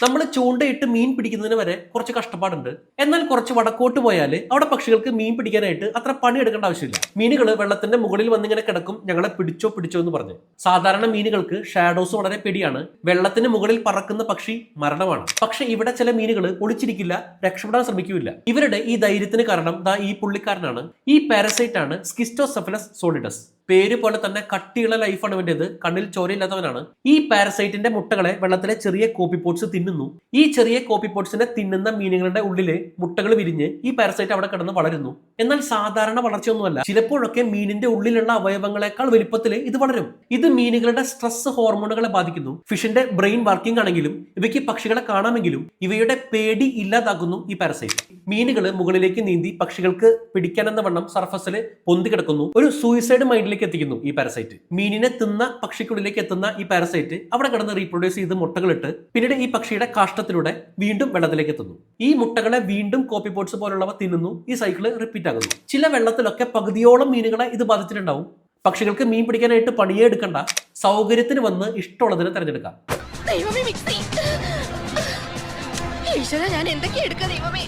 നമ്മൾ ചൂണ്ടയിട്ട് മീൻ പിടിക്കുന്നതിന് വരെ കുറച്ച് കഷ്ടപ്പാടുണ്ട്. എന്നാൽ കുറച്ച് വടക്കോട്ട് പോയാൽ അവിടെ പക്ഷികൾക്ക് മീൻ പിടിക്കാനായിട്ട് അത്ര പണി എടുക്കേണ്ട ആവശ്യമില്ല. മീനുകൾ വെള്ളത്തിന്റെ മുകളിൽ വന്നിങ്ങനെ കിടക്കും, ഞങ്ങളെ പിടിച്ചോ പിടിച്ചോ എന്ന് പറഞ്ഞ്. സാധാരണ മീനുകൾക്ക് ഷാഡോസ് വളരെ പേടിയാണ്. വെള്ളത്തിന് മുകളിൽ പറക്കുന്ന പക്ഷി മരണമാണ്. പക്ഷെ ഇവിടെ ചില മീനുകൾ ഒളിച്ചിരിക്കില്ല, രക്ഷപ്പെടാൻ ശ്രമിക്കില്ല. ഇവരുടെ ഈ ധൈര്യത്തിന് കാരണം ഈ പുള്ളിക്കാരനാണ്. ഈ പാരസൈറ്റ് ആണ് സ്കിസ്റ്റോസെഫലസ് സോളിഡസ്. പേര് പോലെ തന്നെ കട്ടിയുള്ള ലൈഫാണ് ഇവന്റേത്. കണ്ണിൽ ചോരയില്ലാത്തവനാണ്. ഈ പാരസൈറ്റിന്റെ മുട്ടകളെ വെള്ളത്തിലെ ചെറിയ കോപ്പിപോട്സ് തിന്നുന്നു. ഈ ചെറിയ കോപ്പിപോട്സിനെ തിന്നുന്ന മീനുകളുടെ ഉള്ളില് മുട്ടകൾ വിരിഞ്ഞ് ഈ പാരസൈറ്റ് അവിടെ കിടന്ന് വളരുന്നു. എന്നാൽ സാധാരണ വളർച്ചയൊന്നുമല്ല. ചിലപ്പോഴൊക്കെ മീനിന്റെ ഉള്ളിലുള്ള അവയവങ്ങളെക്കാൾ വലുപ്പത്തിൽ ഇത് വളരും. ഇത് മീനുകളുടെ സ്ട്രെസ് ഹോർമോണുകളെ ബാധിക്കുന്നു. ഫിഷിന്റെ ബ്രെയിൻ വർക്കിംഗ് ആണെങ്കിലും ഇവയ്ക്ക് പക്ഷികളെ കാണാമെങ്കിലും ഇവയുടെ പേടി ഇല്ലാതാക്കുന്നു ഈ പാരസൈറ്റ്. മീനുകൾ മുകളിലേക്ക് നീന്തി പക്ഷികൾക്ക് പിടിക്കാനെന്ന വണ്ണം സർഫസിൽ പൊന്തി കിടക്കുന്നു. ഒരു സൂയിസൈഡ് മൈൻഡിലേക്ക് എത്തിക്കുന്നു ഈ പാരസൈറ്റ്. മീനിനെ തിന്ന പക്ഷിക്കുള്ളിലേക്ക് എത്തുന്ന ഈ പാരസൈറ്റ് അവിടെ കിടന്ന് റീപ്രൊഡ്യൂസ് ചെയ്ത് മുട്ടകളിട്ട് പിന്നീട് ഈ പക്ഷിയുടെ കാഷ്ടത്തിലൂടെ വീണ്ടും വെള്ളത്തിലേക്ക് എത്തുന്നു. ഈ മുട്ടകളെ വീണ്ടും കോപ്പിപോട്സ് പോലുള്ളവ തിന്നുന്നു. ഈ സൈക്കിള് റിപ്പീറ്റ് ആകുന്നു. ചില വെള്ളത്തിലൊക്കെ പകുതിയോളം മീനുകളെ ഇത് ബാധിച്ചിട്ടുണ്ടാവും. പക്ഷികൾക്ക് മീൻ പിടിക്കാനായിട്ട് പണിയെ എടുക്കണ്ട, സൗകര്യത്തിന് വന്ന് ഇഷ്ടമുള്ളതിനെ തിരഞ്ഞെടുക്കാം. ഞാൻ എന്തൊക്കെ എടുക്കാം ദൈവമേ.